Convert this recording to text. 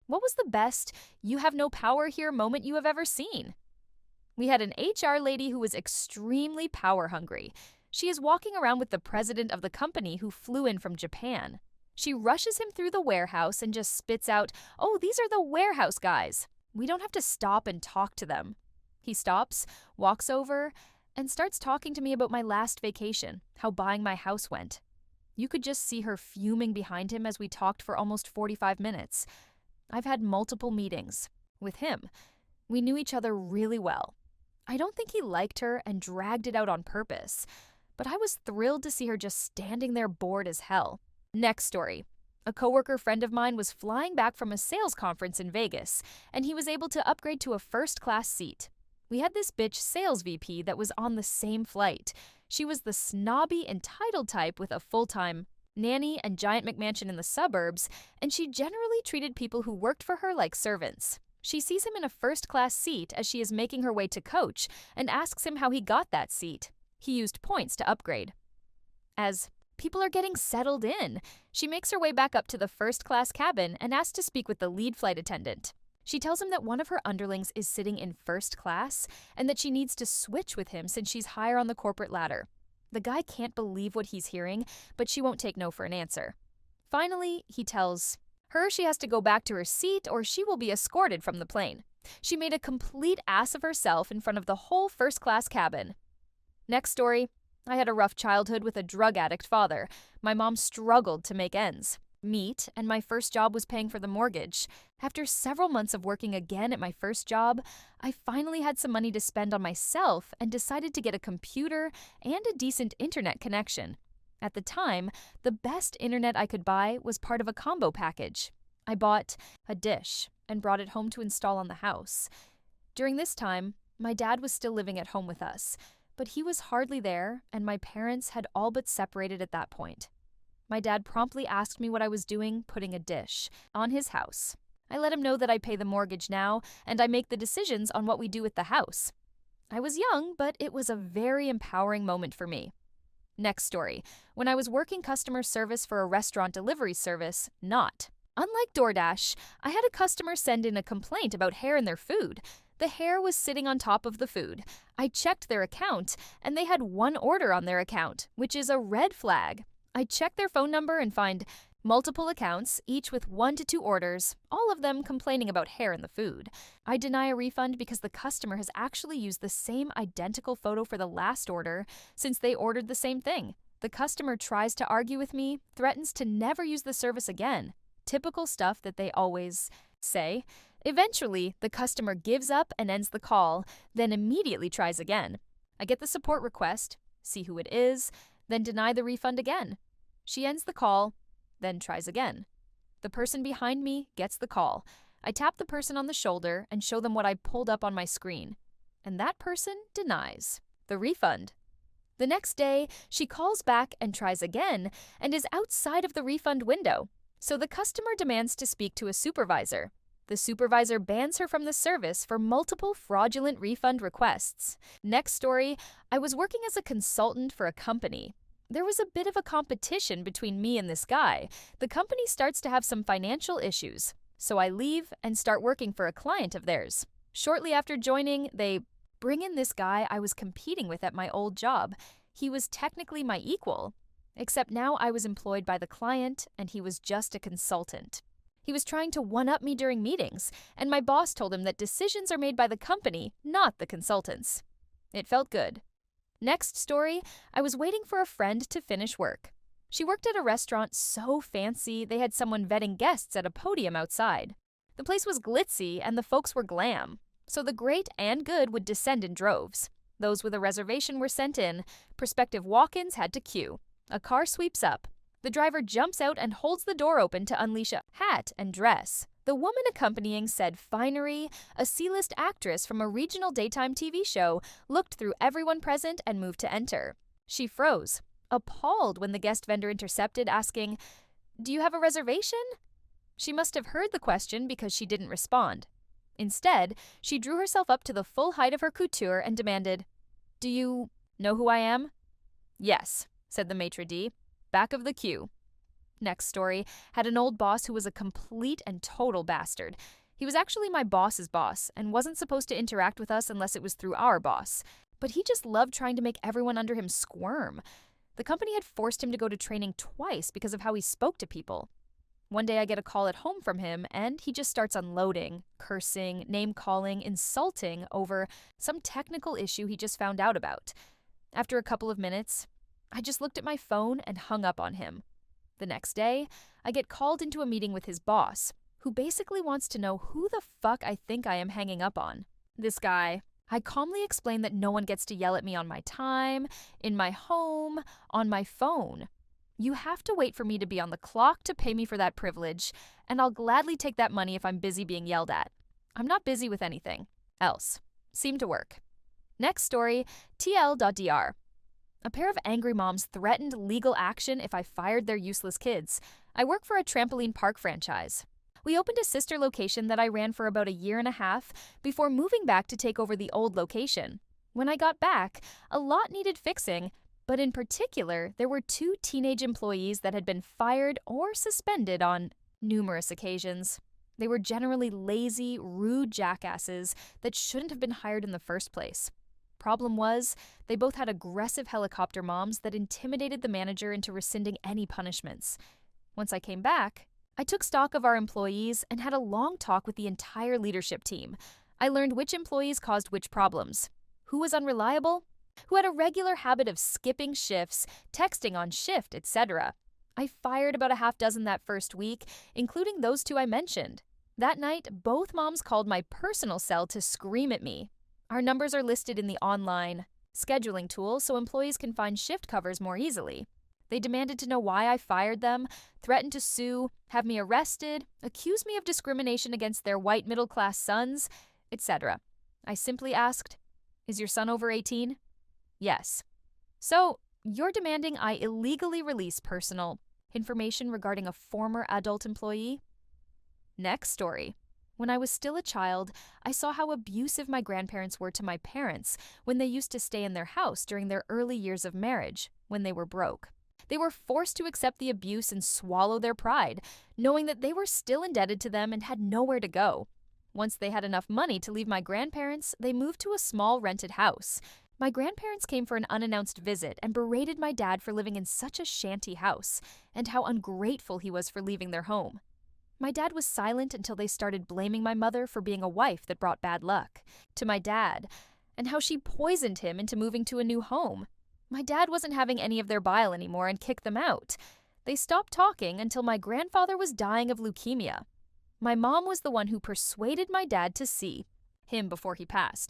What was the best "you have no power here" moment you have ever seen? We had an HR lady who was extremely power hungry. She is walking around with the president of the company who flew in from Japan. She rushes him through the warehouse and just spits out, "Oh, these are the warehouse guys. We don't have to stop and talk to them." He stops, walks over, and starts talking to me about my last vacation, how buying my house went. You could just see her fuming behind him as we talked for almost 45 minutes. I've had multiple meetings with him. We knew each other really well. I don't think he liked her and dragged it out on purpose, but I was thrilled to see her just standing there bored as hell. Next story. A coworker friend of mine was flying back from a sales conference in Vegas, and he was able to upgrade to a first-class seat. We had this bitch sales VP that was on the same flight. She was the snobby, entitled type with a full-time nanny and giant McMansion in the suburbs, and she generally treated people who worked for her like servants. She sees him in a first-class seat as she is making her way to coach and asks him how he got that seat. He used points to upgrade. As people are getting settled in, she makes her way back up to the first-class cabin and asks to speak with the lead flight attendant. She tells him that one of her underlings is sitting in first class and that she needs to switch with him since she's higher on the corporate ladder. The guy can't believe what he's hearing, but she won't take no for an answer. Finally, he tells her she has to go back to her seat or she will be escorted from the plane. She made a complete ass of herself in front of the whole first-class cabin. Next story. I had a rough childhood with a drug addict father. My mom struggled to make ends meet, and my first job was paying for the mortgage. After several months of working again at my first job, I finally had some money to spend on myself and decided to get a computer and a decent internet connection. At the time, the best internet I could buy was part of a combo package. I bought a dish and brought it home to install on the house. During this time, my dad was still living at home with us, but he was hardly there, and my parents had all but separated at that point. My dad promptly asked me what I was doing putting a dish on his house. I let him know that I pay the mortgage now, and I make the decisions on what we do with the house. I was young, but it was a very empowering moment for me. Next story. When I was working customer service for a restaurant delivery service, not. Unlike DoorDash, I had a customer send in a complaint about hair in their food. The hair was sitting on top of the food. I checked their account, and they had one order on their account, which is a red flag. I check their phone number and find multiple accounts, each with 1 to 2 orders, all of them complaining about hair in the food. I deny a refund because the customer has actually used the same identical photo for the last order since they ordered the same thing. The customer tries to argue with me, threatens to never use the service again. Typical stuff that they always say. Eventually, the customer gives up and ends the call, then immediately tries again. I get the support request, see who it is, then deny the refund again. She ends the call, then tries again. The person behind me gets the call. I tap the person on the shoulder and show them what I pulled up on my screen. And that person denies the refund. The next day, she calls back and tries again and is outside of the refund window. So the customer demands to speak to a supervisor. The supervisor bans her from the service for multiple fraudulent refund requests. Next story, I was working as a consultant for a company. There was a bit of a competition between me and this guy. The company starts to have some financial issues, so I leave and start working for a client of theirs. Shortly after joining, they bring in this guy I was competing with at my old job. He was technically my equal, except now I was employed by the client and he was just a consultant. He was trying to one-up me during meetings, and my boss told him that decisions are made by the company, not the consultants. It felt good. Next story, I was waiting for a friend to finish work. She worked at a restaurant so fancy they had someone vetting guests at a podium outside. The place was glitzy and the folks were glam, so the great and good would descend in droves. Those with a reservation were sent in. Prospective walk-ins had to queue. A car sweeps up. The driver jumps out and holds the door open to unleash a hat and dress. The woman accompanying said finery, a C-list actress from a regional daytime TV show, looked through everyone present and moved to enter. She froze, appalled when the guest vendor intercepted, asking, "Do you have a reservation?" She must have heard the question because she didn't respond. Instead, she drew herself up to the full height of her couture and demanded, "Do you know who I am?" "Yes," said the maitre d', "back of the queue." Next story, had an old boss who was a complete and total bastard. He was actually my boss's boss and wasn't supposed to interact with us unless it was through our boss. But he just loved trying to make everyone under him squirm. The company had forced him to go to training twice because of how he spoke to people. One day I get a call at home from him, and he just starts unloading, cursing, name-calling, insulting over some technical issue he just found out about. After a couple of minutes, I just looked at my phone and hung up on him. The next day, I get called into a meeting with his boss, who basically wants to know who the fuck I think I am hanging up on. This guy. I calmly explain that no one gets to yell at me on my time, in my home, on my phone. You have to wait for me to be on the clock to pay me for that privilege, and I'll gladly take that money if I'm busy being yelled at. I'm not busy with anything else. Seemed to work. Next story, TL.dr. A pair of angry moms threatened legal action if I fired their useless kids. I work for a trampoline park franchise. We opened a sister location that I ran for about a year and a half before moving back to take over the old location. When I got back, a lot needed fixing, but in particular, there were 2 teenage employees that had been fired or suspended on numerous occasions. They were generally lazy, rude jackasses that shouldn't have been hired in the first place. Problem was, they both had aggressive helicopter moms that intimidated the manager into rescinding any punishments. Once I came back, I took stock of our employees and had a long talk with the entire leadership team. I learned which employees caused which problems, who was unreliable, who had a regular habit of skipping shifts, texting on shift, etc. I fired about a half dozen that first week, including those 2 I mentioned. That night, both moms called my personal cell to scream at me. Our numbers are listed in the online scheduling tool so employees can find shift covers more easily. They demanded to know why I fired them, threatened to sue, have me arrested, accuse me of discrimination against their white middle-class sons, etc. I simply asked, "Is your son over 18? Yes. So, you're demanding I illegally release personal information regarding a former adult employee? Next story. When I was still a child, I saw how abusive my grandparents were to my parents when they used to stay in their house during their early years of marriage, when they were broke. They were forced to accept the abuse and swallow their pride, knowing that they were still indebted to them and had nowhere to go. Once they had enough money to leave my grandparents, they moved to a small rented house. My grandparents came for an unannounced visit and berated my dad for living in such a shanty house, and how ungrateful he was for leaving their home. My dad was silent until they started blaming my mother for being a wife that brought bad luck to my dad, and how she poisoned him into moving to a new home. My dad wasn't having any of their bile anymore and kicked them out. They stopped talking until my grandfather was dying of leukemia. My mom was the one who persuaded my dad to see him before he passed.